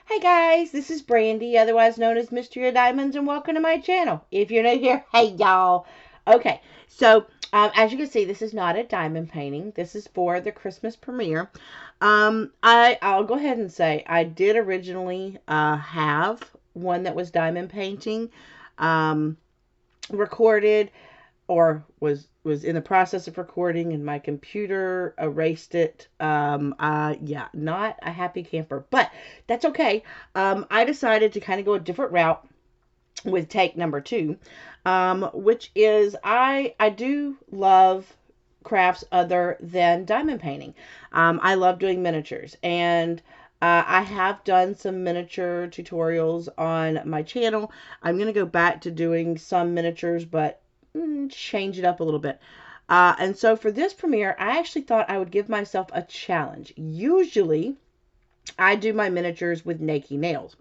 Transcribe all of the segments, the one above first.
Hey guys, this is Brandy, otherwise known as Mystery of Diamonds, and welcome to my channel. If you're new here, hey y'all. Okay, so as you can see, this is not a diamond painting. This is for the Christmas premiere. I'll go ahead and say I did originally have one that was diamond painting, recorded or was in the process of recording, and my computer erased it. Yeah, not a happy camper, but that's okay. I decided to kind of go a different route with take number two, which is I do love crafts other than diamond painting. I love doing miniatures, and I have done some miniature tutorials on my channel. I'm going to go back to doing some miniatures, but change it up a little bit. And so for this premiere, I actually thought I would give myself a challenge. Usually, I do my miniatures with naked nails.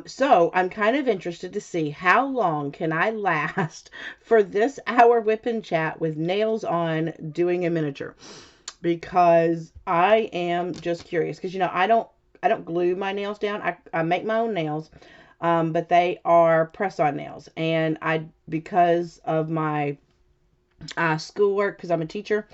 So I'm kind of interested to see how long can I last for this hour whip and chat with nails on doing a miniature, because I am just curious, because I don't glue my nails down. I make my own nails, but they are press-on nails, and because of my schoolwork, because I'm a teacher,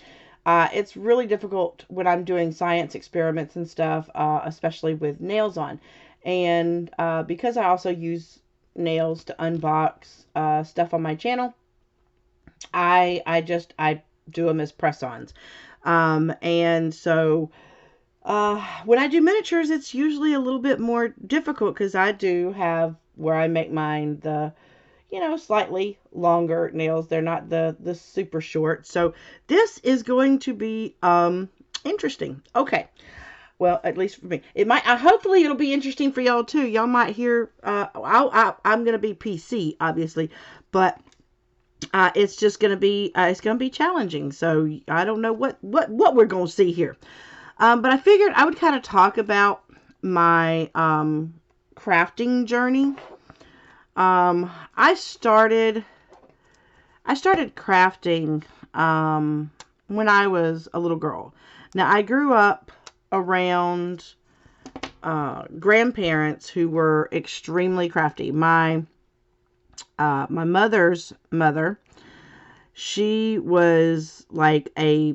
it's really difficult when I'm doing science experiments and stuff, especially with nails on. And because I also use nails to unbox stuff on my channel, I do them as press-ons. And so when I do miniatures, it's usually a little bit more difficult, because I do have where I make mine the slightly longer nails. They're not the super short. So this is going to be interesting. Okay. Well, at least for me. It might hopefully it'll be interesting for y'all too. Y'all might hear I'm going to be PC, obviously, but it's just going to be challenging. So I don't know what we're going to see here. But I figured I would kind of talk about my crafting journey. I started crafting when I was a little girl. Now, I grew up around grandparents who were extremely crafty. My mother's mother, she was like a...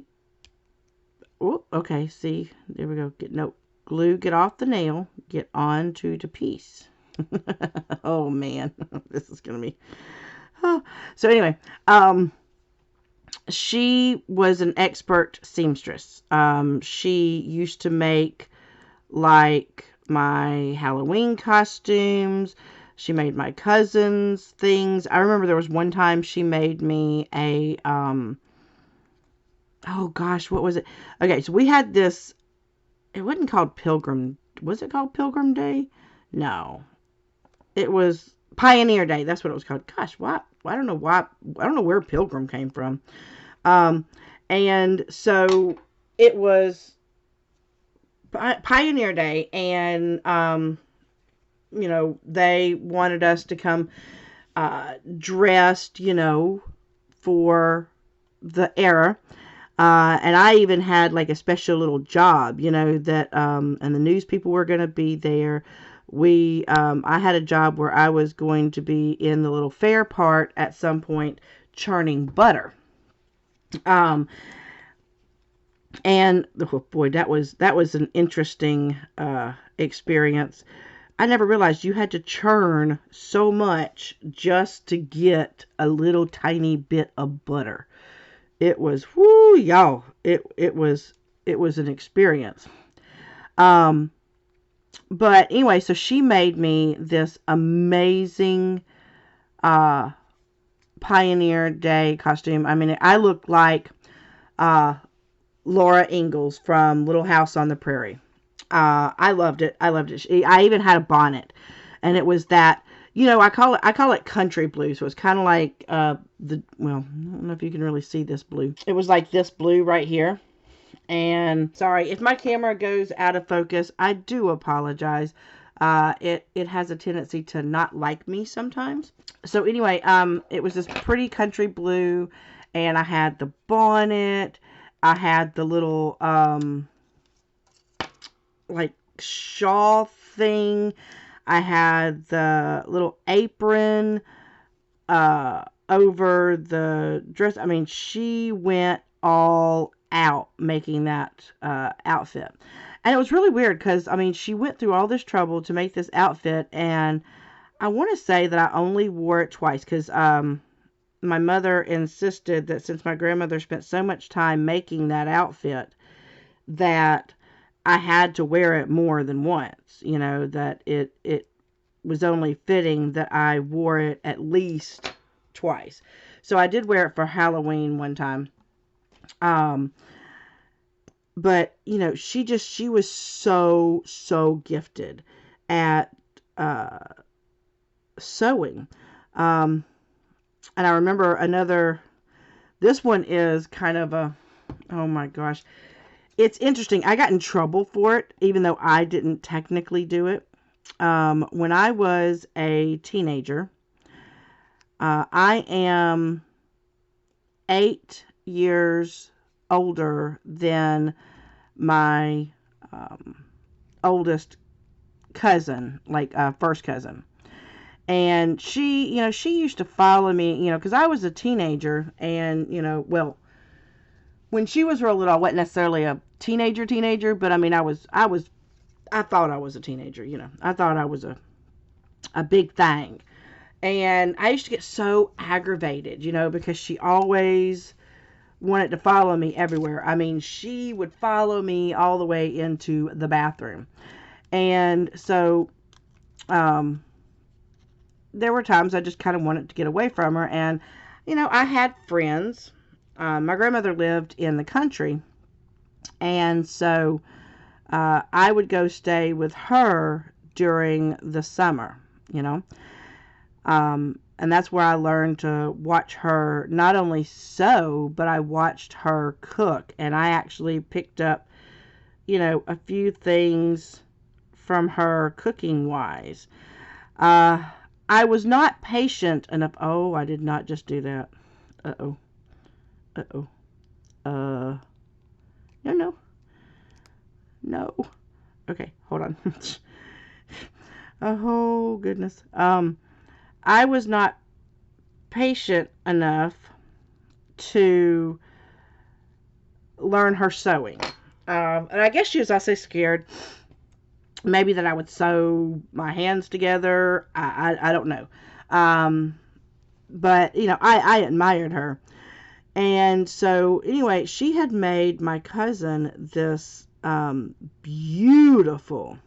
Oh, okay, see, there we go. Get off the nail, get onto the piece. Oh man, this is gonna be... So anyway, she was an expert seamstress. She used to make like my Halloween costumes. She made my cousins things. I remember there was one time she made me a oh gosh, what was it? Okay, so we had this. It wasn't called Pilgrim. Was it called Pilgrim Day? No, it was Pioneer Day. That's what it was called. Gosh, why? I don't know why. I don't know where Pilgrim came from. And so it was Pioneer Day, and they wanted us to come dressed, for the era. And I even had like a special little job, that, and the news people were going to be there. I had a job where I was going to be in the little fair part at some point, churning butter. And oh boy, that was an interesting, experience. I never realized you had to churn so much just to get a little tiny bit of butter. It was, whoo, y'all. It was an experience. But anyway, so she made me this amazing Pioneer Day costume. I mean, I looked like Laura Ingalls from Little House on the Prairie. I loved it. I even had a bonnet, and it was that. I call it country blue. So it's kind of like well, I don't know if you can really see this blue. It was like this blue right here. And sorry if my camera goes out of focus. I do apologize. It has a tendency to not like me sometimes. So anyway, it was this pretty country blue, and I had the bonnet. I had the little like shawl thing. I had the little apron over the dress. I mean, she went all out making that outfit. And it was really weird because, I mean, she went through all this trouble to make this outfit, and I want to say that I only wore it twice because my mother insisted that since my grandmother spent so much time making that outfit, that I had to wear it more than once. You know, that it was only fitting that I wore it at least twice. So I did wear it for Halloween one time. But you know, she was so gifted at sewing. And I remember this one is kind of oh my gosh. It's interesting. I got in trouble for it, even though I didn't technically do it. When I was a teenager, I am 8 years older than my oldest cousin, like first cousin. And she, you know, she used to follow me, you know, because I was a teenager, and, you know, well, when she was real little, I wasn't necessarily a teenager, but I mean, I thought I was a teenager, you know. I thought I was a big thing. And I used to get so aggravated, you know, because she always wanted to follow me everywhere. I mean, she would follow me all the way into the bathroom. And so, there were times I just kind of wanted to get away from her. And, you know, I had friends. My grandmother lived in the country. And so I would go stay with her during the summer, you know. And that's where I learned to watch her not only sew, but I watched her cook. And I actually picked up, you know, a few things from her cooking wise. I was not patient enough. Oh, I did not just do that. Uh-oh. Uh-oh. No. No. Okay, hold on. Oh, goodness. I was not patient enough to learn her sewing. And I guess she was, I say, scared. Maybe that I would sew my hands together. I don't know. But, you know, I admired her. And so, anyway, she had made my cousin this beautiful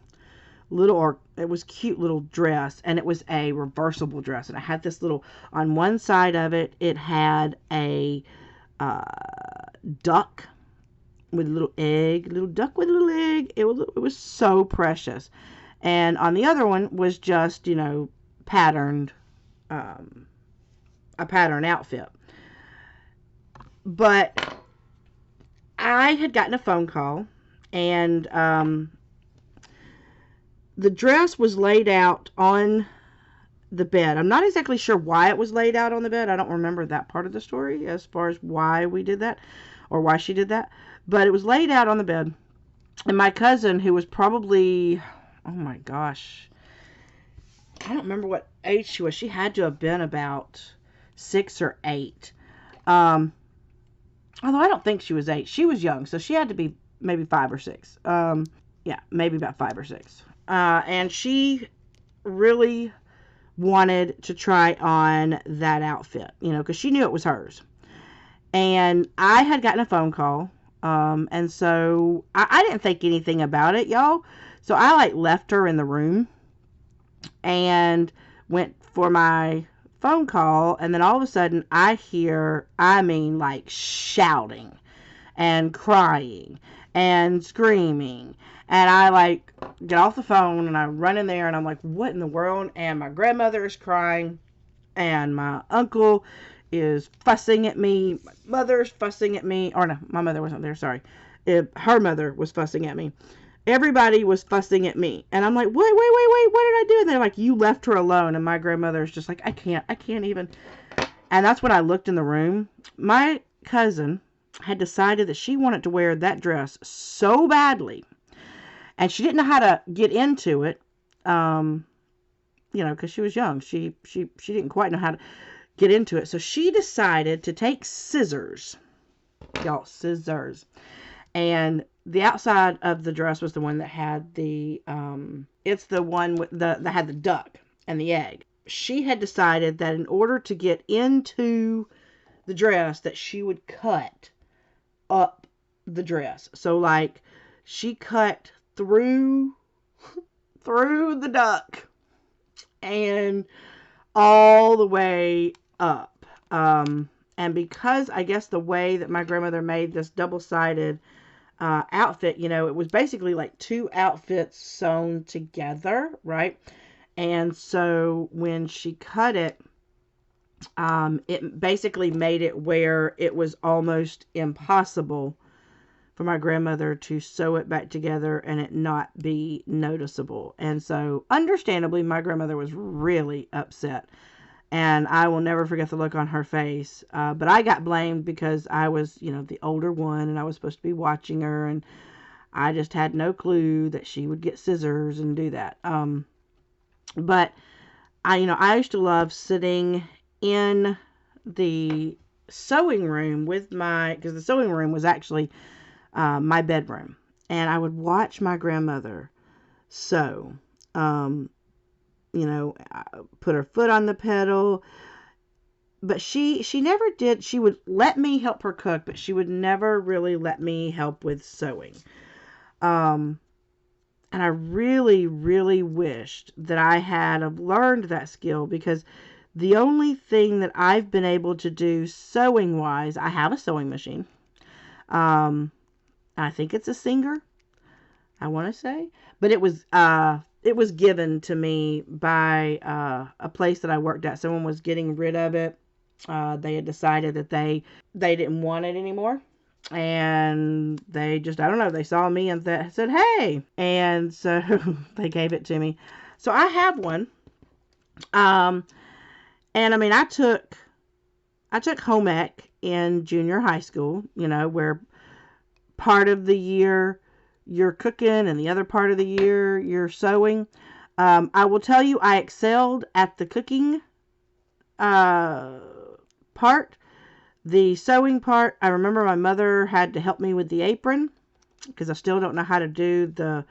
little, or it was cute little dress, and it was a reversible dress. And I had this little, on one side of it, it had a duck with a little egg, little duck with a little egg. It was so precious. And on the other one was just, you know, patterned, a pattern outfit. But I had gotten a phone call, and the dress was laid out on the bed. I'm not exactly sure why it was laid out on the bed. I don't remember that part of the story as far as why we did that or why she did that. But it was laid out on the bed. And my cousin, who was probably, oh my gosh, I don't remember what age she was. She had to have been about 6 or 8. Although I don't think she was 8. She was young, so she had to be maybe 5 or 6. Yeah, maybe about 5 or 6. And she really wanted to try on that outfit, you know, because she knew it was hers. And I had gotten a phone call, and so I didn't think anything about it, y'all. So I, like, left her in the room and went for my phone call, and then all of a sudden I hear, I mean, like, shouting and crying and screaming. And I, like, get off the phone, and I run in there, and I'm like, what in the world? And my grandmother is crying, and my uncle is fussing at me. My mother's fussing at me. Or no, my mother wasn't there, sorry. Her mother was fussing at me. Everybody was fussing at me. And I'm like, wait, what did I do? And they're like, you left her alone. And my grandmother's just like, I can't even. And that's when I looked in the room. My cousin had decided that she wanted to wear that dress so badly. and she didn't know how to get into it. Because she was young. She didn't quite know how to get into it. So she decided to take scissors. Y'all, scissors. And the outside of the dress was the one that had the, it's the one with that had the duck and the egg. She had decided that in order to get into the dress that she would cut up the dress. So like she cut through the duck and all the way up. And because I guess the way that my grandmother made this double-sided outfit, it was basically like two outfits sewn together, right? And so when she cut it, it basically made it where it was almost impossible for my grandmother to sew it back together and it not be noticeable. And so, understandably, my grandmother was really upset. And I will never forget the look on her face. But I got blamed because I was, the older one, and I was supposed to be watching her, and I just had no clue that she would get scissors and do that. But I used to love sitting in the sewing room because the sewing room was actually my bedroom, and I would watch my grandmother sew. Put her foot on the pedal, but she never did. She would let me help her cook, but she would never really let me help with sewing. And I really, really wished that I had have learned that skill, because the only thing that I've been able to do sewing wise, I have a sewing machine. I think it's a Singer, I want to say, but it was given to me by a place that I worked at. Someone was getting rid of it. They had decided that they didn't want it anymore. And they just, I don't know, they saw me and said, hey. And so they gave it to me. So I have one. And I mean, I took home ec in junior high school, where part of the year you're cooking and the other part of the year you're sewing. I will tell you, I excelled at the cooking part. The sewing part, I remember my mother had to help me with the apron, because I still don't know how to do the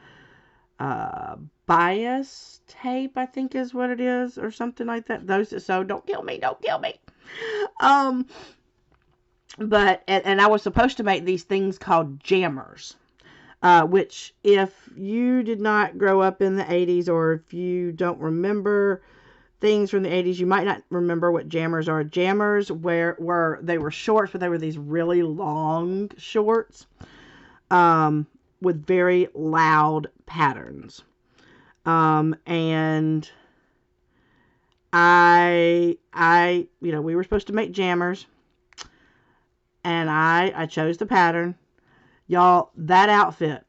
bias tape, I think is what it is, or something like that. Those that sew, don't kill me. But I was supposed to make these things called jammers. Which, if you did not grow up in the 80s, or if you don't remember things from the 80s, you might not remember what jammers are. Jammers were they were shorts, but they were these really long shorts with very loud patterns. And we were supposed to make jammers, and I chose the pattern. Y'all, that outfit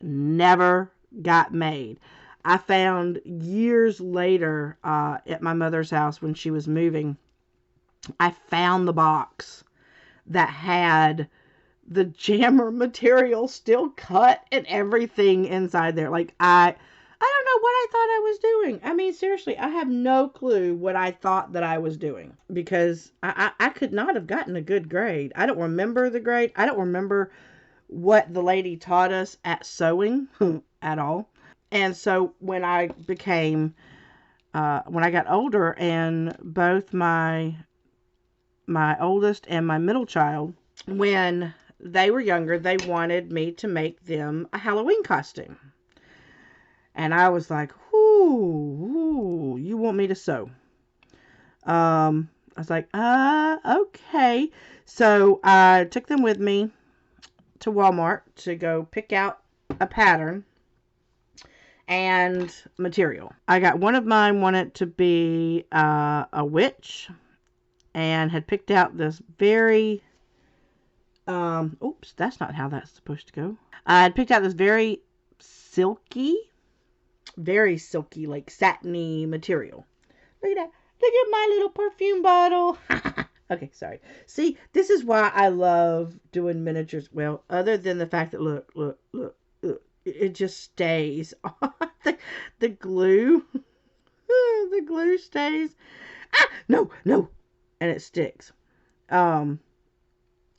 never got made. I found years later at my mother's house when she was moving, I found the box that had the jammer material still cut and everything inside there. Like, I don't know what I thought I was doing. I mean, seriously, I have no clue what I thought that I was doing, because I could not have gotten a good grade. I don't remember the grade. I don't remember what the lady taught us at sewing at all. And so when I got older, and both my oldest and my middle child, when they were younger, they wanted me to make them a Halloween costume. And I was like, ooh, you want me to sew? I was like, okay. So I took them with me to Walmart to go pick out a pattern and material. I got one of mine wanted to be a witch, and had picked out this very oops, that's not how that's supposed to go. I had picked out this very silky, like satiny material. Look at that. Look at my little perfume bottle. Okay, sorry. See, this is why I love doing miniatures. Well, other than the fact that look, it just stays. the, the glue, the glue stays. Ah, no, no, and it sticks. Um,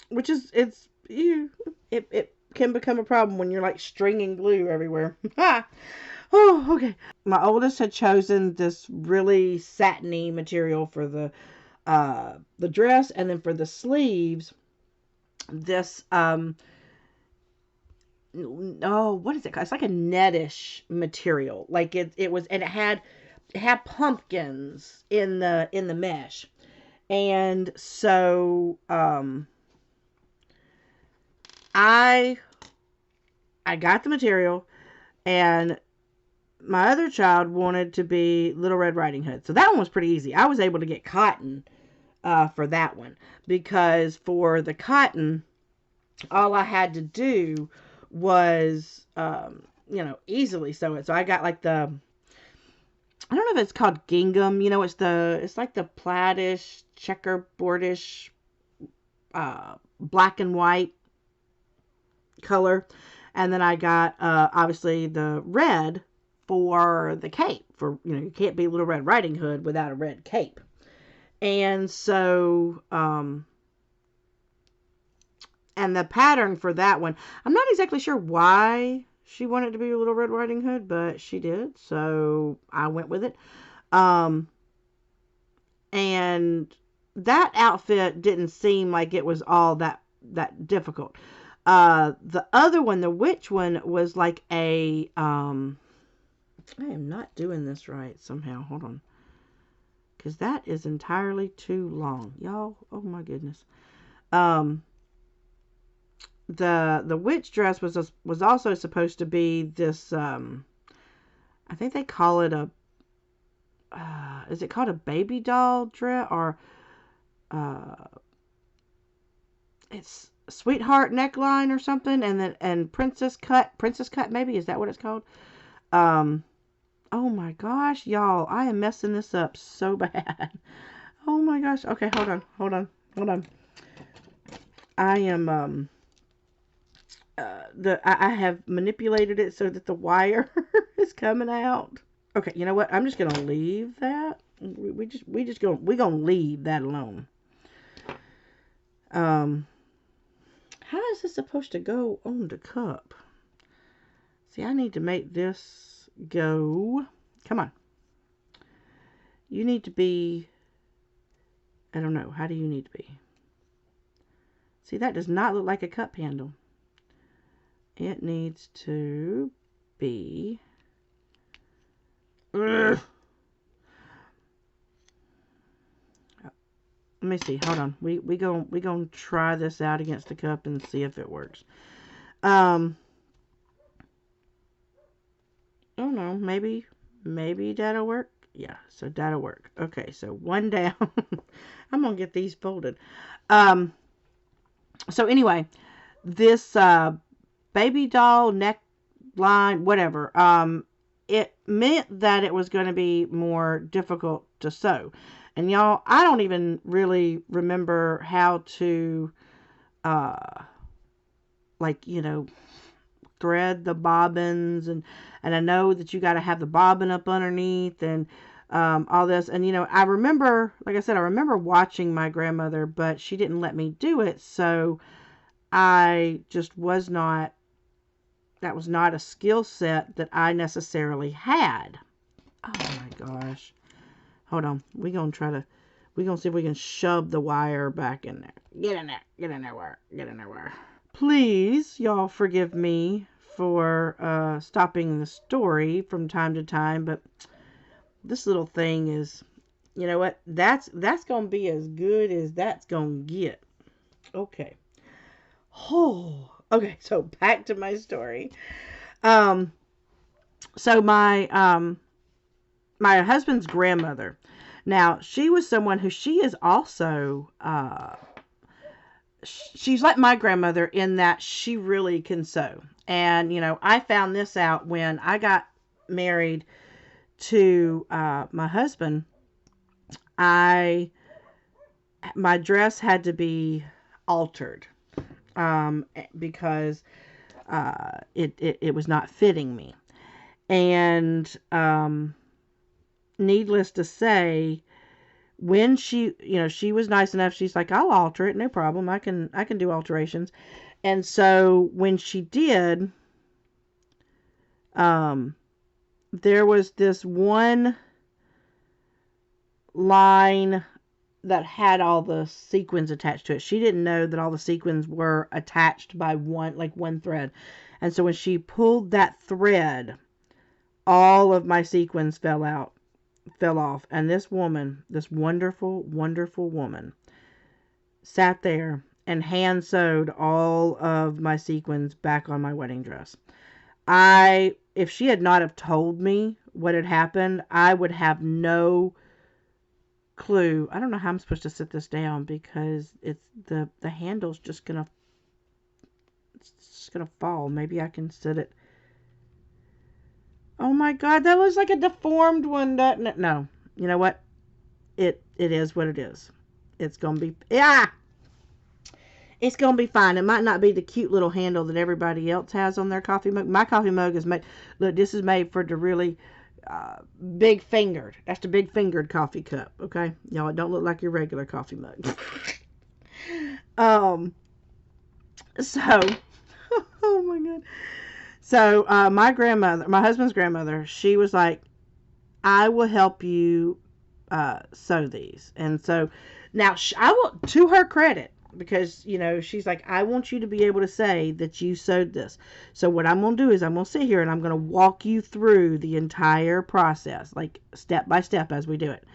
which is it can become a problem when you're like stringing glue everywhere. Oh, okay. My oldest had chosen this really satiny material for the dress, and then for the sleeves, this oh, what is it called? It's like a nettish material. Like it was, and it had pumpkins in the mesh. And so I I got the material, and my other child wanted to be Little Red Riding Hood. So that one was pretty easy. I was able to get cotton for that one, because for the cotton, all I had to do was, easily sew it. So I got like I don't know if it's called gingham. It's like the plaidish, checkerboardish, black and white color. And then I got, obviously, the red for the cape. You can't be Little Red Riding Hood without a red cape. And so, and the pattern for that one, I'm not exactly sure why she wanted to be a Little Red Riding Hood, but she did. So I went with it. Um, and that outfit didn't seem like it was all that difficult. The other one, the witch one, was like I am not doing this right somehow. Hold on. Because that is entirely too long. Y'all, oh my goodness. Um, the witch dress was also supposed to be this, I think they call it is it called a baby doll dress, or, uh, it's sweetheart neckline or something, and princess cut maybe, is that what it's called? Um, oh my gosh, y'all, I am messing this up so bad. Oh my gosh. Okay, hold on. I am I have manipulated it so that the wire is coming out. Okay, you know what? I'm just gonna leave that. We gonna leave that alone. Um, how is this supposed to go on the cup? See, I need to make this go. Come on. You need to be. I don't know. How do you need to be? See, that does not look like a cup handle. It needs to be. Ugh. Let me see. Hold on. We gonna try this out against the cup and see if it works. Oh no. Maybe that'll work. Yeah. So that'll work. Okay. So one down. I'm gonna get these folded. So anyway, this baby doll neckline, whatever. It meant that it was going to be more difficult to sew. And y'all, I don't even really remember how to, uh, like, thread the bobbins, and I know that you got to have the bobbin up underneath, and all this. And I remember, like I said, I remember watching my grandmother, but she didn't let me do it, so I just was not. That was not a skill set that I necessarily had. Oh my gosh. Hold on. We're going to see if we can shove the wire back in there. Get in there. Get in there, wire. Get in there, wire. Please, y'all forgive me for stopping the story from time to time, but this little thing is, you know what? That's going to be as good as that's going to get. Okay. Oh, okay. So back to my story. So my husband's grandmother. Now, she was someone who she is also she's like my grandmother in that she really can sew. And I found this out when I got married to my husband. My dress had to be altered because it was not fitting me. And needless to say, when she was nice enough, she's like, I'll alter it, no problem. I can do alterations. And so when she did, there was this one line that had all the sequins attached to it. She didn't know that all the sequins were attached by one thread. And so when she pulled that thread, all of my sequins fell off. And this woman, this wonderful, wonderful woman, sat there and hand sewed all of my sequins back on my wedding dress. If she had not have told me what had happened, I would have no clue. I don't know how I'm supposed to sit this down because it's the handle's just gonna fall. Maybe I can sit it. Oh my God, that looks like a deformed one, doesn't it? No, you know what? It is what it is. It's gonna be It's gonna be fine. It might not be the cute little handle that everybody else has on their coffee mug. My coffee mug is made. Look, this is made for the really big fingered. That's the big fingered coffee cup. Okay, y'all, it don't look like your regular coffee mug. So, oh my God. So my grandmother, my husband's grandmother, she was like, I will help you sew these. And so now I will, to her credit, because she's like, I want you to be able to say that you sewed this. So what I'm going to do is I'm going to sit here and I'm going to walk you through the entire process, like step by step as we do it.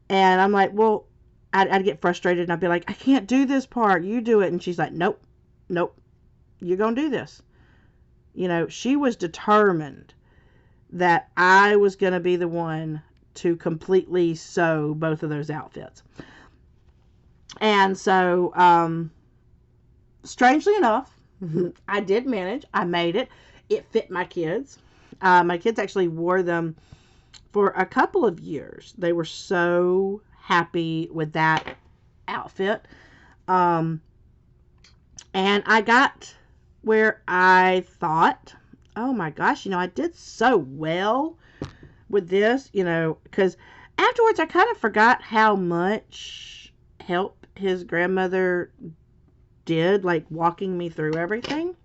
And I'm like, well, I'd get frustrated and I'd be like, I can't do this part, you do it. And she's like, nope, you're going to do this. She was determined that I was going to be the one to completely sew both of those outfits. And so, strangely enough, I did manage. I made it. It fit my kids. My kids actually wore them for a couple of years. They were so happy with that outfit. And I got where I thought, oh my gosh, I did so well with this, because afterwards I kind of forgot how much help his grandmother did, like walking me through everything.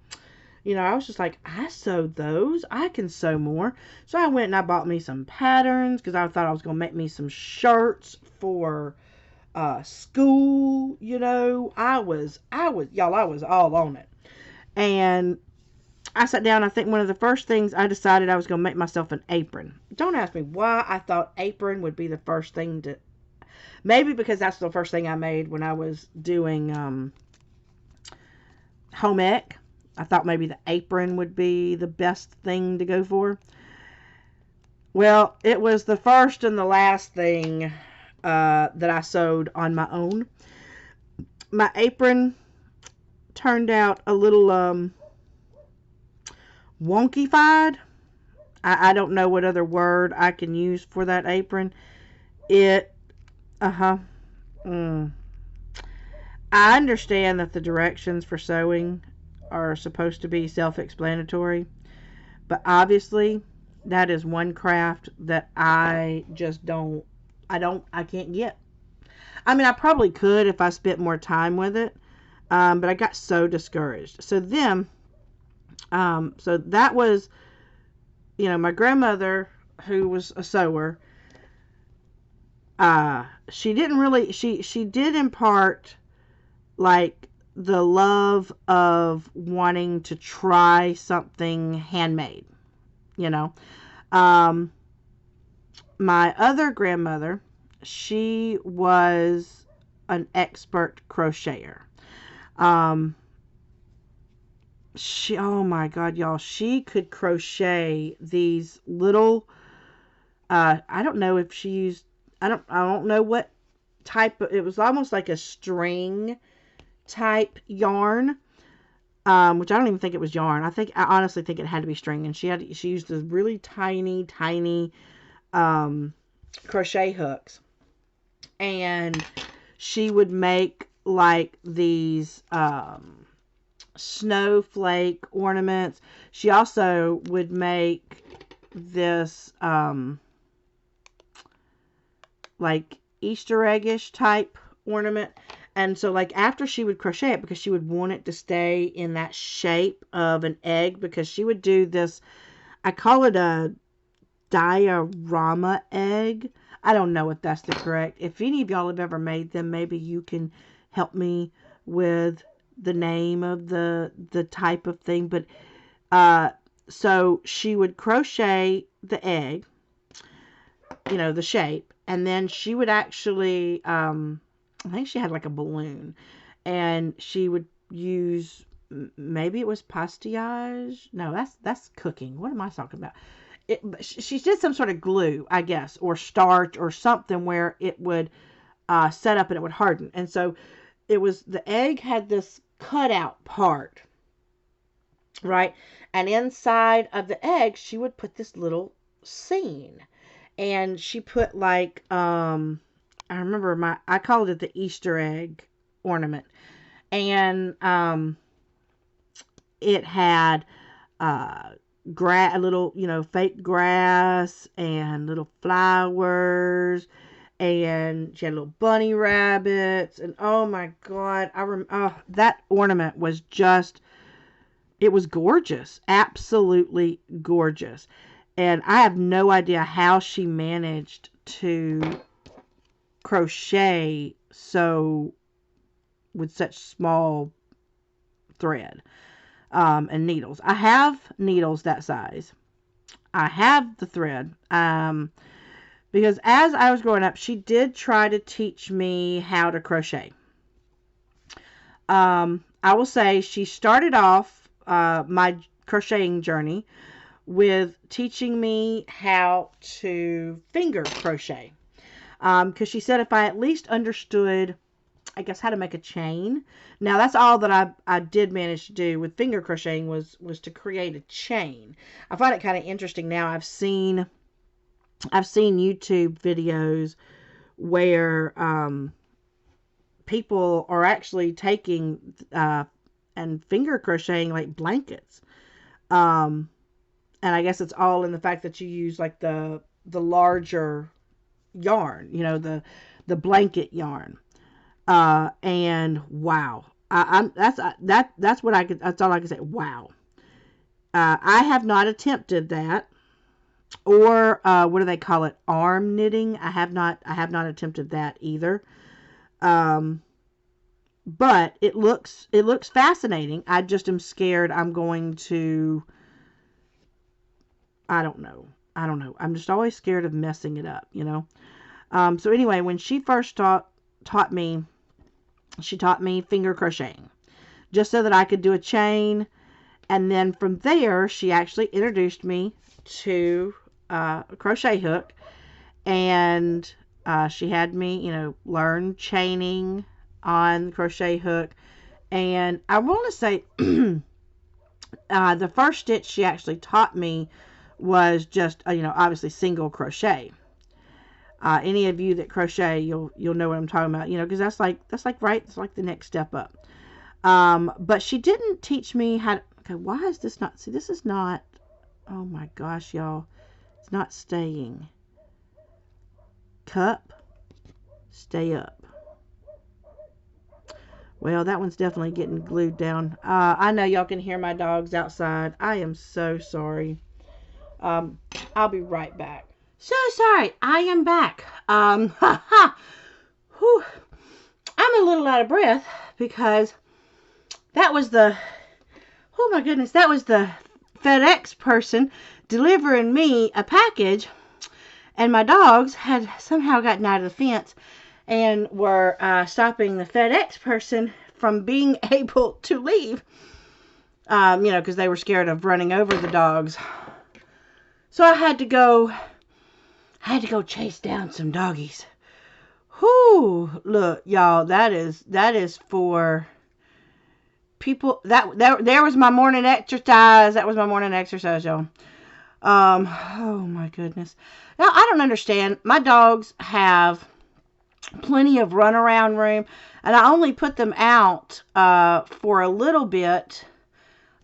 I was just like, I sewed those, I can sew more. So I went and I bought me some patterns because I thought I was going to make me some shirts for school. I was all on it. And I sat down. I think one of the first things I decided I was going to make myself an apron. Don't ask me why I thought apron would be the first thing to. Maybe because that's the first thing I made when I was doing home ec. I thought maybe the apron would be the best thing to go for. Well, it was the first and the last thing that I sewed on my own. My apron turned out a little wonky-fied. I don't know what other word I can use for that apron. I understand that the directions for sewing are supposed to be self-explanatory, but obviously that is one craft that I just I can't get. I mean, I probably could if I spent more time with it, but I got so discouraged. So then, so that was, my grandmother, who was a sewer. She didn't really, she did impart like the love of wanting to try something handmade, my other grandmother, she was an expert crocheter. Oh my God, y'all, she could crochet these little, I don't know if she used, I don't know what type of, it was almost like a string type yarn, which I don't even think it was yarn. I honestly think it had to be string, and she used those really tiny crochet hooks, and she would make like these snowflake ornaments. She also would make this like Easter eggish type ornament. And so like after she would crochet it, because she would want it to stay in that shape of an egg, because she would do this, I call it a diorama egg. I don't know if that's the correct. If any of y'all have ever made them, maybe you can help me with the name of the type of thing. But so she would crochet the egg, you know, the shape, and then she would actually I think she had like a balloon, and she would use, maybe it was pastillage. No, that's cooking. What am I talking about? She did some sort of glue, I guess, or starch or something where it would set up and it would harden. And so it was, the egg had this cutout part, right? And inside of the egg, she would put this little scene. And she put like, I remember I called it the Easter egg ornament. And it had a little, you know, fake grass and little flowers, and she had little bunny rabbits, and oh my god, that ornament was just, it was gorgeous, absolutely gorgeous. And I have no idea how she managed to crochet so with such small thread and needles. I have needles that size. I have the thread. Because as I was growing up, she did try to teach me how to crochet. I will say she started off my crocheting journey with teaching me how to finger crochet. Because she said if I at least understood, I guess, how to make a chain. Now that's all that I did manage to do with finger crocheting was to create a chain. I find it kind of interesting now. I've seen YouTube videos where people are actually taking and finger crocheting like blankets. And I guess it's all in the fact that you use like the larger yarn, you know, the blanket yarn. And wow, that's what that's all I can say. Wow. I have not attempted that, or what do they call it? Arm knitting. I have not attempted that either. But it looks fascinating. I just am scared I'm going to, I don't know. I'm just always scared of messing it up, you know. So anyway, when she first taught me, she taught me finger crocheting just so that I could do a chain. And then from there, she actually introduced me to a crochet hook, and she had me, you know, learn chaining on the crochet hook. And I want to say the first stitch she actually taught me was just, you know, obviously single crochet. Any of you that crochet, you'll know what I'm talking about, you know, because that's like right, it's like the next step up. But she didn't teach me how to, okay, why is this not, see, this is not, oh my gosh, y'all, it's not staying. Cup, stay up. Well, that one's definitely getting glued down. I know y'all can hear my dogs outside. I am so sorry. I'll be right back. So sorry, I am back. Whew. I'm a little out of breath because that was oh my goodness, that was the FedEx person delivering me a package, and my dogs had somehow gotten out of the fence and were stopping the FedEx person from being able to leave, you know, because they were scared of running over the dogs. So I had to go chase down some doggies. Whoo, look, y'all, that is for people. There was my morning exercise. That was my morning exercise, y'all. Oh my goodness. Now I don't understand. My dogs have plenty of runaround room. And I only put them out for a little bit,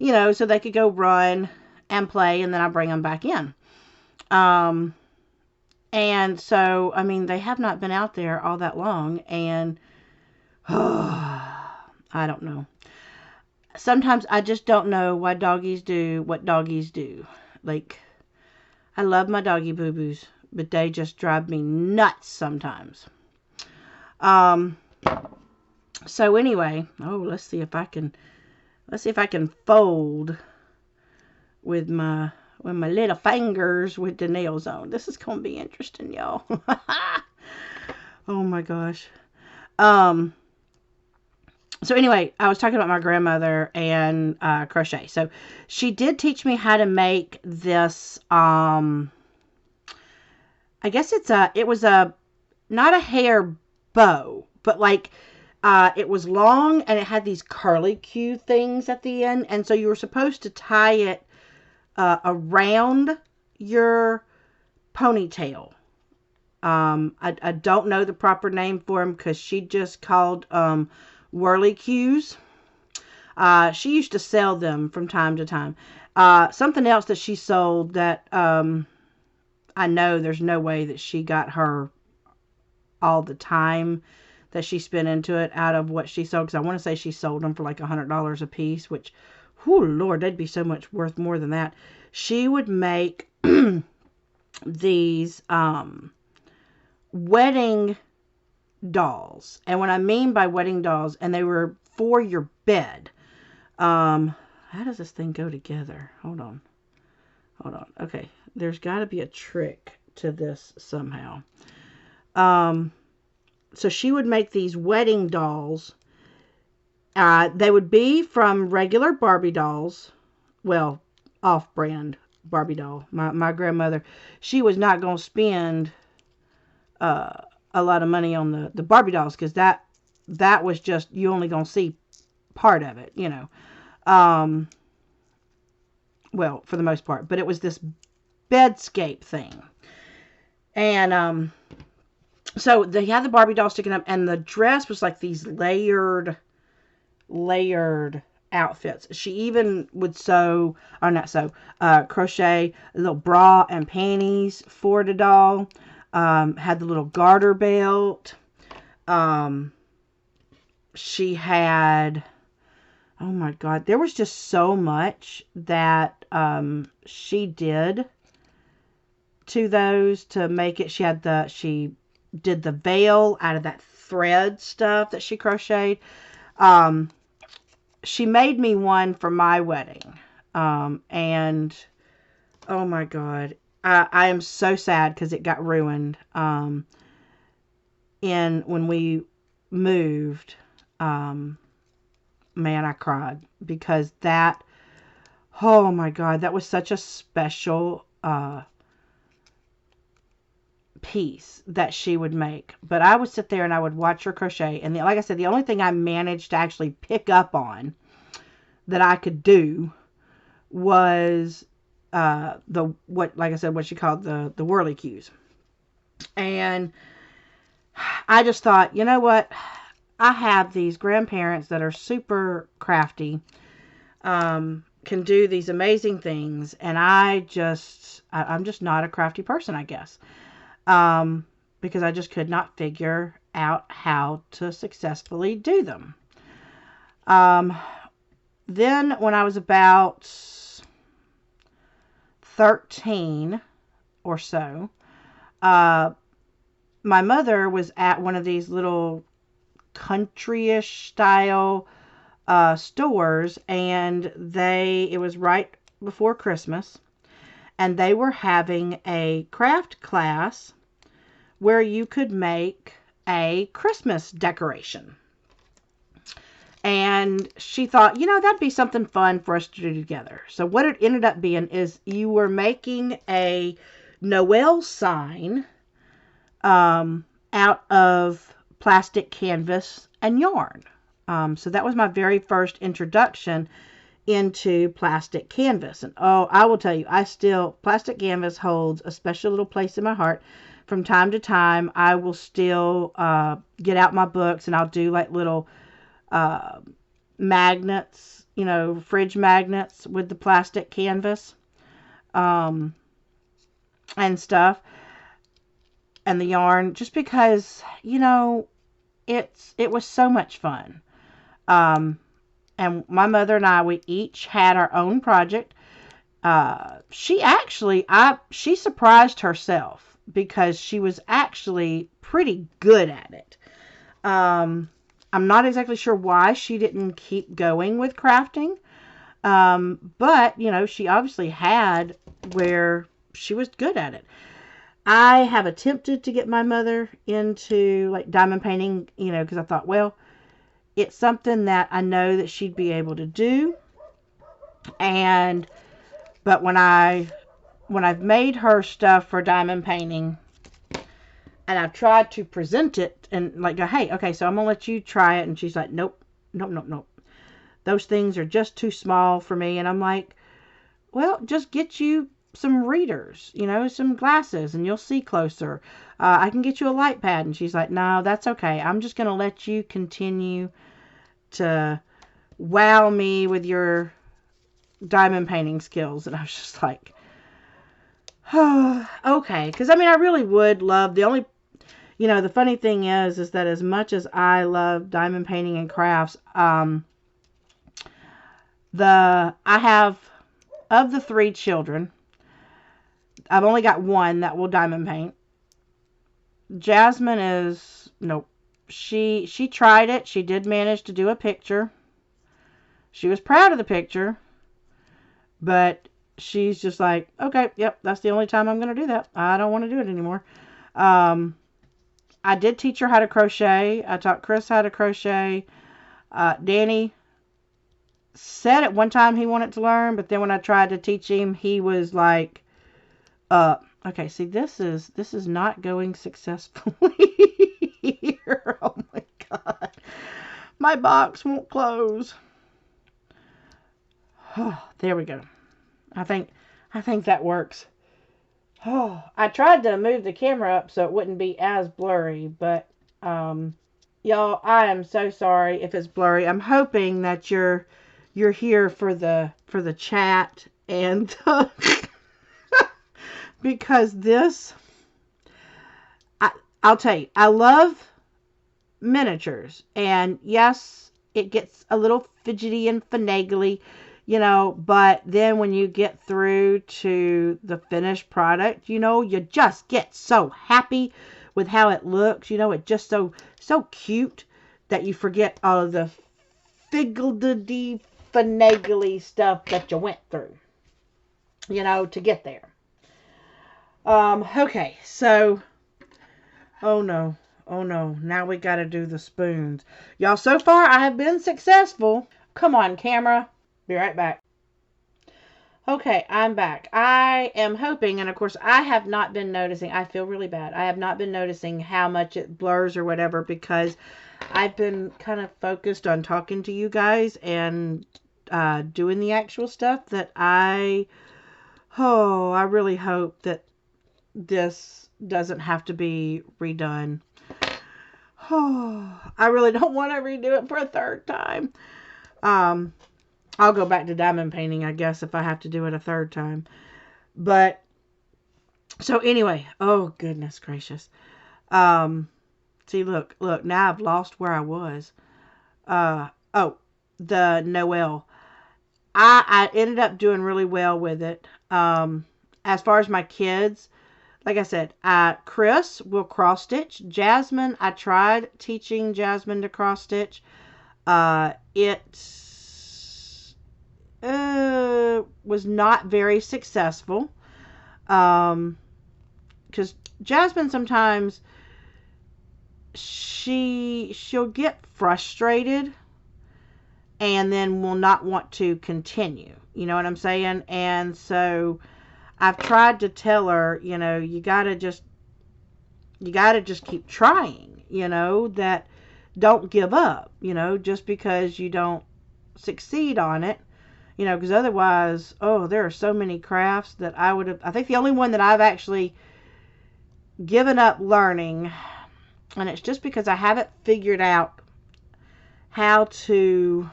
so they could go run and play, and then I bring them back in. Um, and so, I mean, they have not been out there all that long, and I don't know. Sometimes I just don't know why doggies do what doggies do. Like, I love my doggy boo-boos, but they just drive me nuts sometimes. Um, so anyway, let's see if I can fold with my little fingers with the nails on. This is gonna be interesting, y'all. Oh my gosh. So anyway, I was talking about my grandmother and crochet. So she did teach me how to make this. I guess it was not a hair bow, but like it was long and it had these curly Q things at the end, and so you were supposed to tie it around your ponytail. I don't know the proper name for them because she just called whirly cues. She used to sell them from time to time. Something else that she sold that I know there's no way that she got her all the time that she spent into it out of what she sold, because I want to say she sold them for like $100 a piece, which, whoo, Lord, they'd be so much worth more than that. She would make these wedding dolls. And what I mean by wedding dolls, and they were for your bed. How does this thing go together? Hold on. Okay. There's got to be a trick to this somehow. So she would make these wedding dolls. They would be from regular Barbie dolls. Well, off-brand Barbie doll. My grandmother, she was not going to spend a lot of money on the Barbie dolls, because that was just, you only going to see part of it, well, for the most part. But it was this bedscape thing. And so they had the Barbie doll sticking up, and the dress was like these layered outfits. She even would crochet a little bra and panties for the doll. Had the little garter belt. She had, oh my God, there was just so much that she did to those to make it. She did the veil out of that thread stuff that she crocheted. She made me one for my wedding. And oh my God, I am so sad because it got ruined. When we moved, man, I cried because oh my God, that was such a special, piece that she would make. But I would sit there and I would watch her crochet, and like I said, the only thing I managed to actually pick up on that I could do was what she called the whirly cues. And I just thought, you know what, I have these grandparents that are super crafty, can do these amazing things, and I'm just not a crafty person, I guess. Because I just could not figure out how to successfully do them. Then when I was about 13 or so, my mother was at one of these little country-ish style stores, and it was right before Christmas, and they were having a craft class where you could make a Christmas decoration. And she thought, that'd be something fun for us to do together. So what it ended up being is you were making a Noel sign out of plastic canvas and yarn. So that was my very first introduction into plastic canvas. And oh, I will tell you, plastic canvas holds a special little place in my heart. From time to time, I will still get out my books and I'll do like little magnets, fridge magnets with the plastic canvas and stuff, and the yarn, just because, it was so much fun. And my mother and I, we each had our own project. She surprised herself because she was actually pretty good at it. I'm not exactly sure why she didn't keep going with crafting. But, she obviously had where she was good at it. I have attempted to get my mother into like diamond painting, because I thought, well, it's something that I know that she'd be able to do. But when I've made her stuff for diamond painting and I've tried to present it and like go, hey, okay, so I'm gonna let you try it, and she's like, nope. Those things are just too small for me. And I'm like, well, just get you some readers, some glasses, and you'll see closer. I can get you a light pad. And she's like, no, that's okay. I'm just going to let you continue to wow me with your diamond painting skills. And I was just like, oh, okay. Because, I really would love the funny thing is that as much as I love diamond painting and crafts, of the 3 children, I've only got one that will diamond paint. Jasmine is, nope. She tried it. She did manage to do a picture. She was proud of the picture, but she's just like, okay, yep, that's the only time I'm going to do that. I don't want to do it anymore. I did teach her how to crochet. I taught Chris how to crochet. Danny said at one time he wanted to learn, but then when I tried to teach him, he was like, okay, see, this is not going successfully here. Oh my God. My box won't close. Oh, there we go. I think that works. Oh, I tried to move the camera up so it wouldn't be as blurry, but y'all, I am so sorry if it's blurry. I'm hoping that you're here for the chat and because I'll tell you, I love miniatures, and yes, it gets a little fidgety and finagly, but then when you get through to the finished product, you just get so happy with how it looks. It's just so cute that you forget all of the figgledy finagly stuff that you went through, to get there. Okay, so, oh no, now we gotta do the spoons. Y'all, so far I have been successful. Come on, camera. Be right back. Okay, I'm back. I am hoping, and of course I have not been noticing, I feel really bad. I have not been noticing how much it blurs or whatever because I've been kind of focused on talking to you guys and doing the actual stuff that I really hope that this doesn't have to be redone. Oh, I really don't want to redo it for a 3rd time. I'll go back to diamond painting, I guess, if I have to do it a 3rd time. But, so anyway, oh goodness gracious. See, look, now I've lost where I was. Oh, the Noel. I ended up doing really well with it. As far as my kids, like I said, Chris will cross stitch. Jasmine, I tried teaching Jasmine to cross stitch. It was not very successful. Because Jasmine sometimes she'll get frustrated and then will not want to continue. You know what I'm saying? And so I've tried to tell her, you gotta just keep trying, that don't give up, just because you don't succeed on it, You know, because otherwise, oh, there are so many crafts that I would have. I think the only one that I've actually given up learning, and it's just because I haven't figured out how to,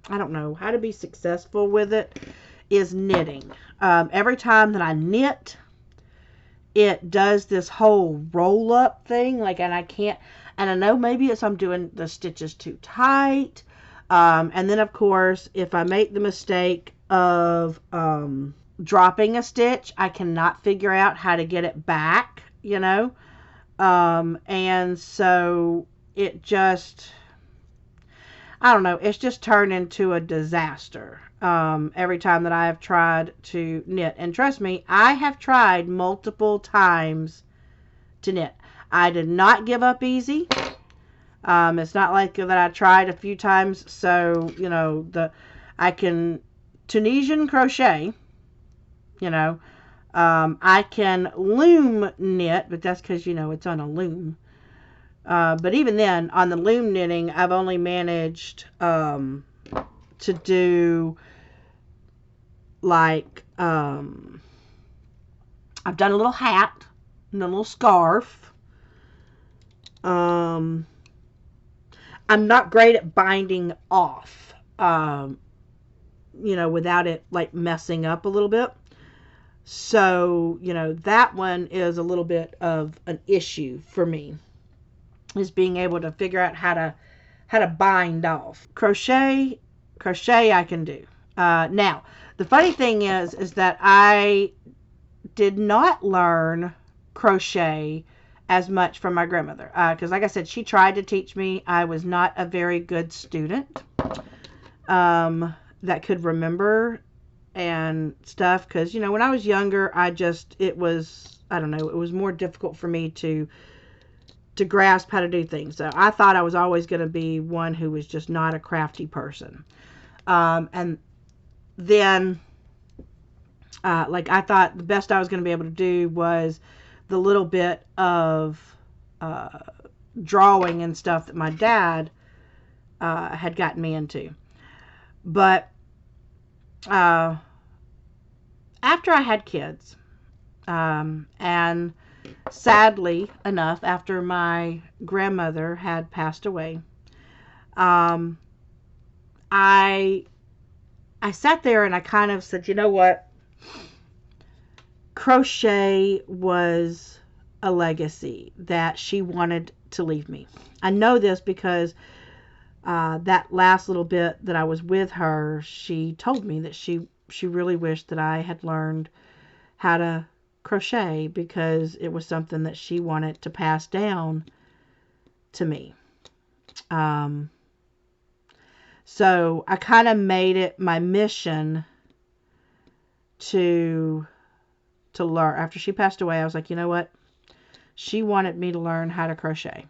I don't know, how to be successful with it, is knitting. Every time that I knit, it does this whole roll up thing, like, and I can't, and I know maybe it's I'm doing the stitches too tight. And then of course, if I make the mistake of dropping a stitch, I cannot figure out how to get it back, you know. And so it just, I don't know, it's just turned into a disaster. Every time that I have tried to knit. And trust me, I have tried multiple times to knit. I did not give up easy. It's not like that I tried a few times. So, you know, I can Tunisian crochet, you know. I can loom knit, but that's because, you know, it's on a loom. But even then, on the loom knitting, I've only managed to do, like, I've done a little hat and a little scarf. I'm not great at binding off, you know, without it, like, messing up a little bit. So, you know, that one is a little bit of an issue for me, is being able to figure out how to bind off. Crochet I can do. Now, the funny thing is that I did not learn crochet as much from my grandmother. Because like I said, she tried to teach me. I was not a very good student that could remember and stuff. Because, you know, when I was younger, it was, I don't know, it was more difficult for me to grasp how to do things. So I thought I was always going to be one who was just not a crafty person. And then, like, I thought the best I was going to be able to do was the little bit of drawing and stuff that my dad had gotten me into. But after I had kids, and sadly enough, after my grandmother had passed away, I sat there and I kind of said, you know what? Crochet was a legacy that she wanted to leave me. I know this because that last little bit that I was with her, she told me that she really wished that I had learned how to crochet because it was something that she wanted to pass down to me. So I kind of made it my mission to learn. After she passed away, I was like, you know what? She wanted me to learn how to crochet.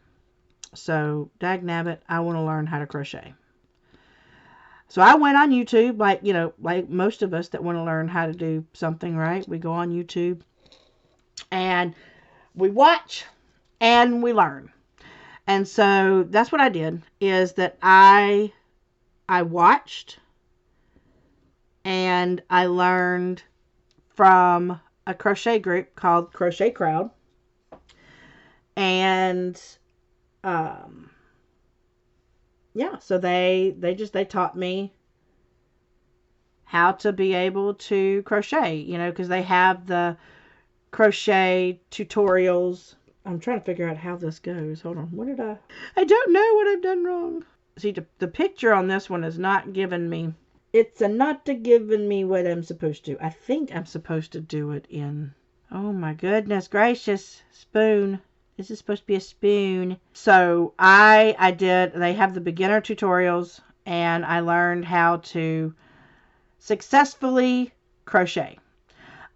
So, dagnabbit, I want to learn how to crochet. So I went on YouTube, like, you know, like most of us that want to learn how to do something, right? We go on YouTube and we watch and we learn. And so that's what I did, is that I watched and I learned from a crochet group called Crochet Crowd. And yeah, so they taught me how to be able to crochet, you know, because they have the crochet tutorials. I'm trying to figure out how this goes. Hold on. I don't know what I've done wrong. See, the picture on this one is not giving me, it's not giving me what I'm supposed to. I think I'm supposed to do it in, oh my goodness gracious, spoon. This is supposed to be a spoon. So I did, they have the beginner tutorials, and I learned how to successfully crochet.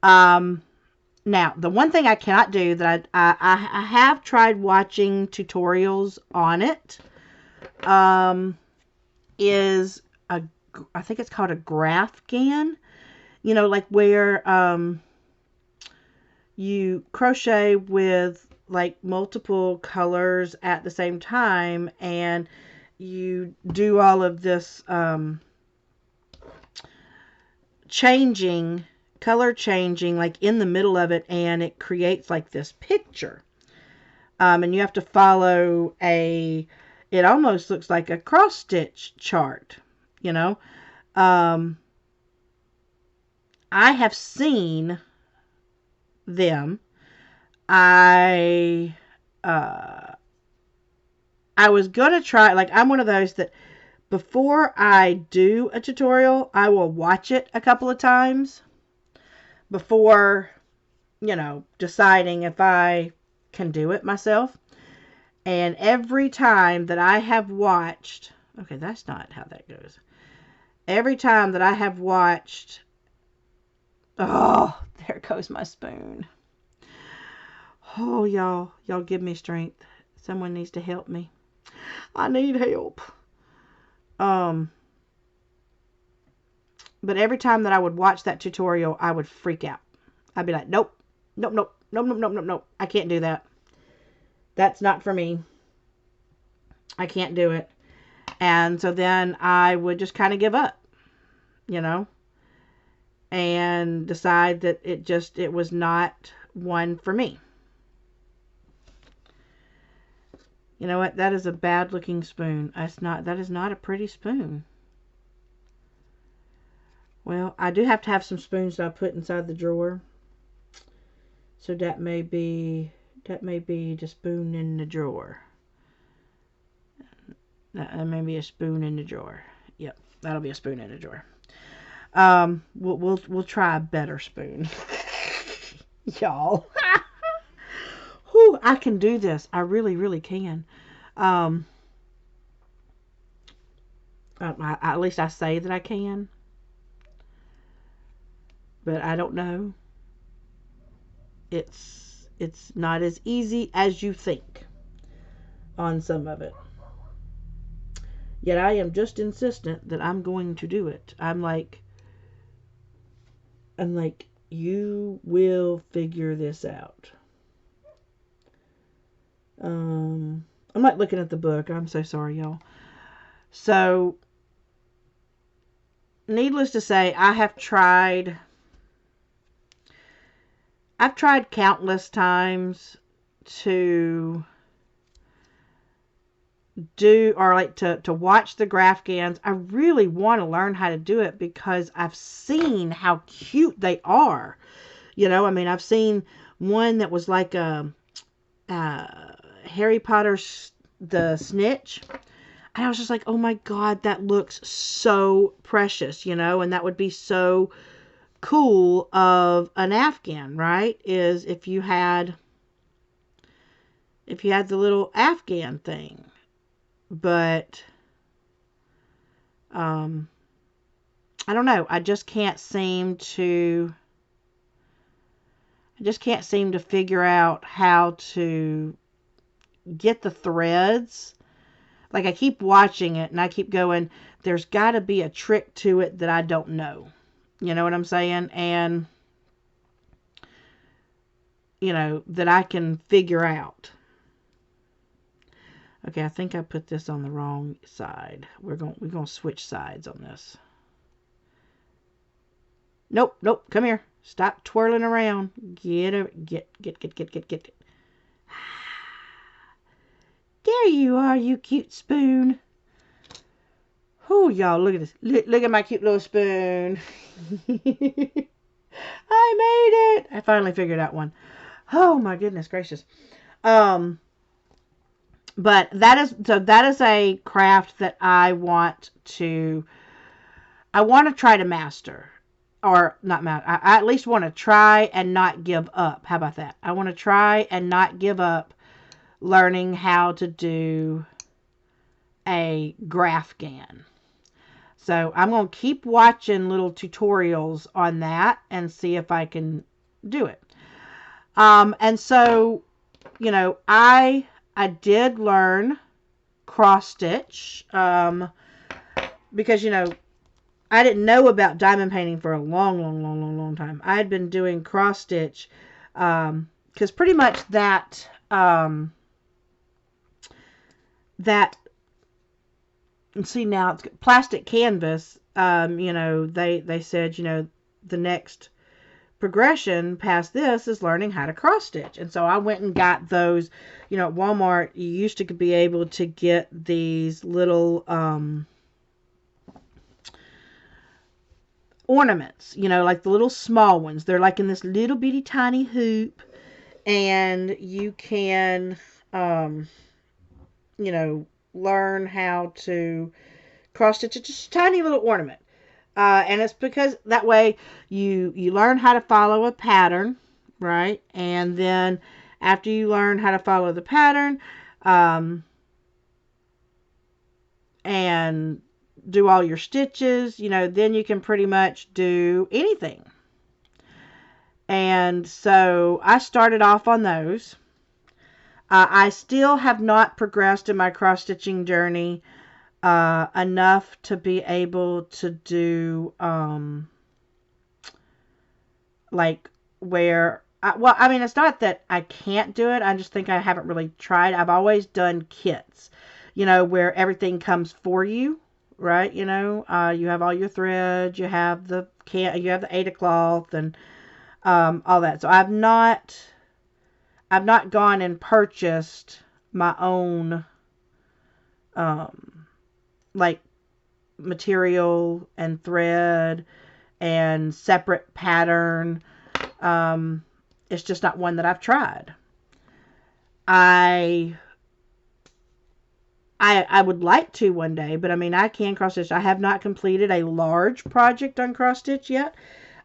Now, the one thing I cannot do that I have tried watching tutorials on it, is I think it's called a graphghan. You know, like where you crochet with like multiple colors at the same time, and you do all of this changing, color changing, like in the middle of it, and it creates like this picture. And you have to follow it almost looks like a cross stitch chart, you know. I have seen them. I was gonna try, like, I'm one of those that before I do a tutorial, I will watch it a couple of times before, deciding if I can do it myself. And every time that I have watched, okay, that's not how that goes. Every time that I have watched, oh, there goes my spoon. Oh, y'all give me strength. Someone needs to help me. I need help. But every time that I would watch that tutorial, I would freak out. I'd be like, nope, nope, nope, nope, nope, nope, nope, nope. I can't do that. That's not for me. I can't do it. And so then I would just kind of give up, and decide that it was not one for me. You know what? That is a bad looking spoon. That is not a pretty spoon. Well, I do have to have some spoons that I put inside the drawer. So that may be the spoon in the drawer. That may be a spoon in the drawer. Yep, that'll be a spoon in the drawer. We'll try a better spoon. Y'all. Whew, I can do this. I really, really can. At least I say that I can. But I don't know. It's not as easy as you think on some of it. Yet I am just insistent that I'm going to do it. I'm like, you will figure this out. I'm not looking at the book. I'm so sorry, y'all. So, needless to say, I've tried countless times to do, or like to watch the Grafgans. I really want to learn how to do it because I've seen how cute they are. I've seen one that was like a Harry Potter's the Snitch. And I was just like, oh my God, that looks so precious, and that would be so cool of an Afghan, right? Is if you had the little Afghan thing. But I don't know. I just can't seem to figure out how to get the threads. Like, I keep watching it and I keep going, there's got to be a trick to it that I don't know. You know what I'm saying? And, that I can figure out. Okay, I think I put this on the wrong side. We're going to switch sides on this. Nope, come here. Stop twirling around. Get. There you are, you cute spoon. Oh, y'all, look at this. Look at my cute little spoon. I made it. I finally figured out one. Oh, my goodness gracious. But that is a craft that I want to try to master. Or not master. I at least want to try and not give up. How about that? I want to try and not give up learning how to do a Grafgan. So I'm going to keep watching little tutorials on that and see if I can do it. And so, I did learn cross stitch, because, I didn't know about diamond painting for a long time. I had been doing cross stitch, because pretty much that and see now it's plastic canvas. They said, the next progression past this is learning how to cross stitch. And so I went and got those, at Walmart. You used to be able to get these little ornaments, like the little small ones. They're like in this little bitty tiny hoop, and you can learn how to cross stitch. It's just a tiny little ornament. And it's because that way you learn how to follow a pattern, right? And then after you learn how to follow the pattern, and do all your stitches, then you can pretty much do anything. And so I started off on those. I still have not progressed in my cross stitching journey enough to be able to do like where it's not that I can't do it. I just think I haven't really tried. I've always done kits, where everything comes for you, right? You have all your threads, you have the Ada cloth and all that. So I've not gone and purchased my own like material and thread and separate pattern. It's just not one that I've tried. I would like to one day, but I can cross stitch. I have not completed a large project on cross stitch yet.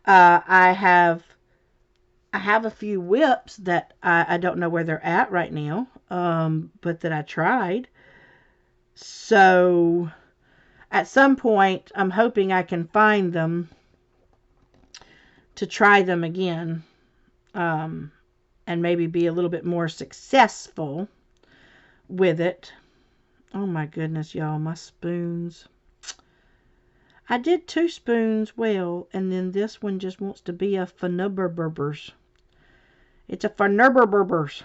I have a few whips that I don't know where they're at right now, but that I tried. So at some point, I'm hoping I can find them to try them again, and maybe be a little bit more successful with it. Oh my goodness, y'all, my spoons. I did 2 spoons well, and then this one just wants to be a Fnubberburbers. It's a Fnubberburbers.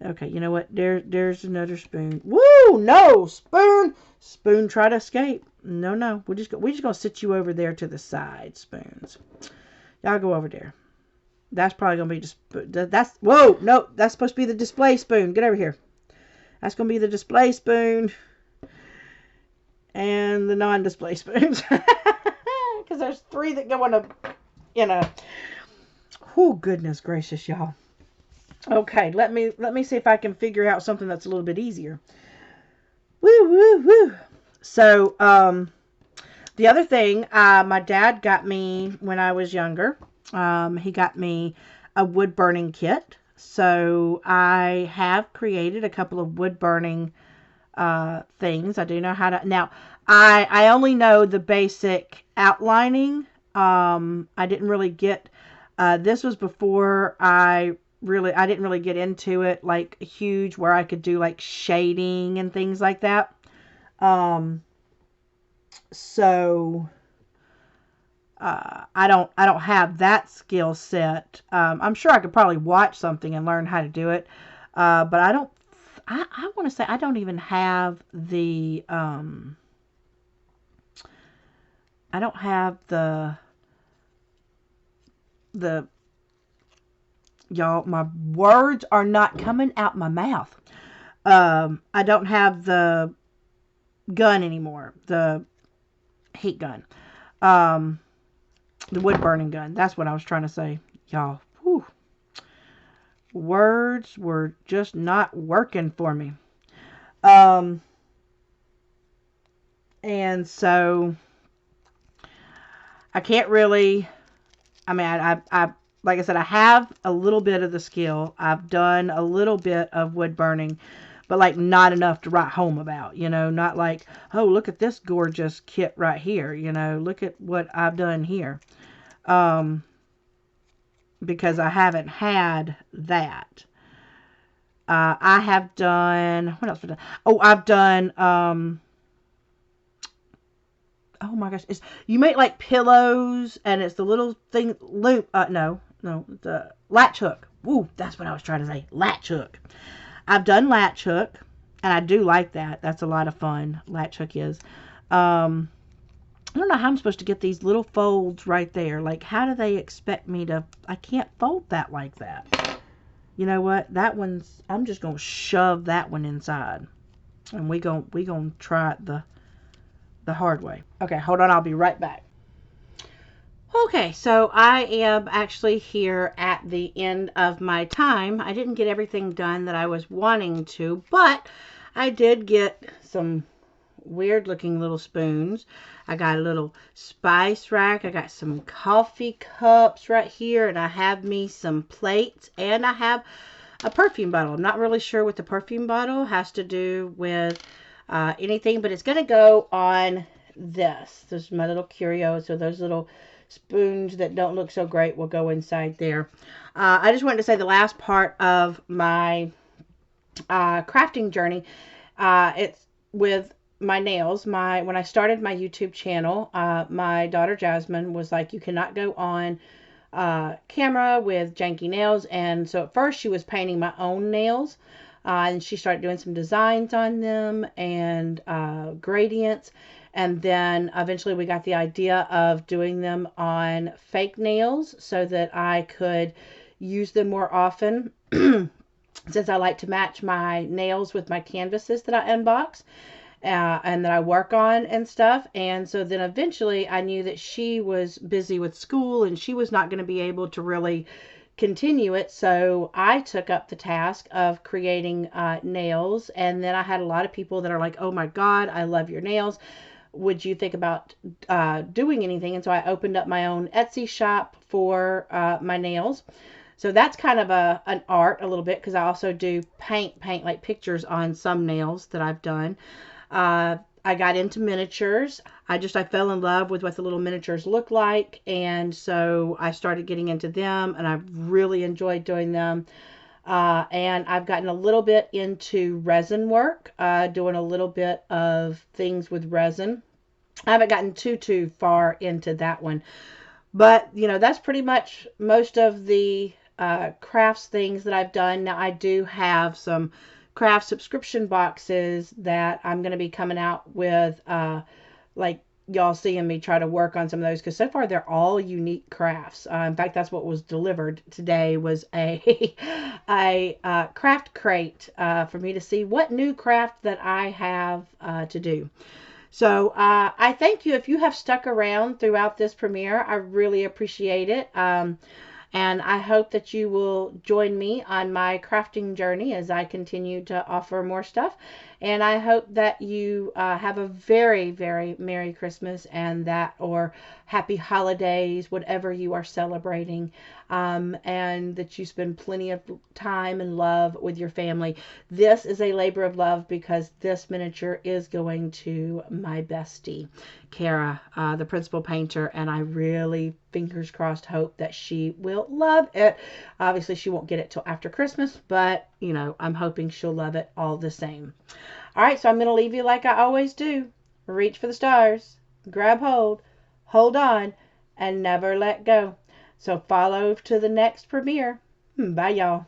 Okay, you know what? There's another spoon. Woo! No! Spoon, try to escape. No. We're just gonna sit you over there to the side, spoons. Y'all go over there. That's probably gonna be just whoa! No, that's supposed to be the display spoon. Get over here. That's gonna be the display spoon and the non-display spoons, because there's 3 that go in a. Oh goodness gracious, y'all. Okay, let me see if I can figure out something that's a little bit easier. Woo. So, the other thing, my dad got me when I was younger. He got me a wood burning kit. So I have created a couple of wood burning things. I do know how to. Now, I only know the basic outlining. I didn't really get. This was before I didn't really get into it like huge, where I could do like shading and things like that. So I don't have that skill set. I'm sure I could probably watch something and learn how to do it. But I want to say I don't even have the I don't have the y'all, my words are not coming out my mouth. I don't have the gun anymore, the heat gun, the wood burning gun. That's what I was trying to say, y'all. Whew. Words were just not working for me. And so I can't really, I like I said, I have a little bit of the skill. I've done a little bit of wood burning, but like not enough to write home about, not like, oh, look at this gorgeous kit right here. Look at what I've done here. Because I haven't had that. I have done, what else have I done? Oh, I've done, oh my gosh, you make like pillows, and it's the little thing, loop, the latch hook. Woo, that's what I was trying to say, latch hook. I've done latch hook, and I do like that. That's a lot of fun, latch hook is. I don't know how I'm supposed to get these little folds right there. Like, how do they expect me to, I can't fold that like that. You know what? That one's, I'm just going to shove that one inside. And we gonna try it the hard way. Okay, hold on. I'll be right back. Okay, so I am actually here at the end of my time. I didn't get everything done that I was wanting to, but I did get some weird looking little spoons. I got a little spice rack. I got some coffee cups right here, and I have me some plates, and I have a perfume bottle. I'm not really sure what the perfume bottle has to do with anything, but it's going to go on this. This is my little curio. So those little spoons that don't look so great will go inside there. I just wanted to say the last part of my crafting journey, it's with my nails. When I started my YouTube channel, my daughter Jasmine was like, you cannot go on camera with janky nails. And so at first she was painting my own nails, and she started doing some designs on them and gradients. And then eventually we got the idea of doing them on fake nails so that I could use them more often. Since I like to match my nails with my canvases that I unbox and that I work on and stuff. And so then eventually I knew that she was busy with school and she was not going to be able to really continue it. So I took up the task of creating nails. And then I had a lot of people that are like, oh my God, I love your nails. Would you think about doing anything? And so I opened up my own Etsy shop for my nails. So that's kind of an art a little bit, because I also do paint like pictures on some nails that I've done. I got into miniatures. I fell in love with what the little miniatures look like. And so I started getting into them, and I've really enjoyed doing them. And I've gotten a little bit into resin work, doing a little bit of things with resin. I haven't gotten too far into that one. But, that's pretty much most of the crafts things that I've done. Now, I do have some craft subscription boxes that I'm going to be coming out with, like y'all seeing me try to work on some of those, because so far they're all unique crafts. In fact, that's what was delivered today, was a craft crate for me to see what new craft that I have to do. So I thank you if you have stuck around throughout this premiere. I really appreciate it. And I hope that you will join me on my crafting journey as I continue to offer more stuff. And I hope that you have a very, very Merry Christmas or Happy Holidays, whatever you are celebrating. And that you spend plenty of time and love with your family. This is a labor of love, because this miniature is going to my bestie, Kara, the principal painter, and I really, fingers crossed, hope that she will love it. Obviously, she won't get it till after Christmas, but, I'm hoping she'll love it all the same. All right, so I'm going to leave you like I always do. Reach for the stars, grab hold on, and never let go. So follow to the next premiere. Bye, y'all.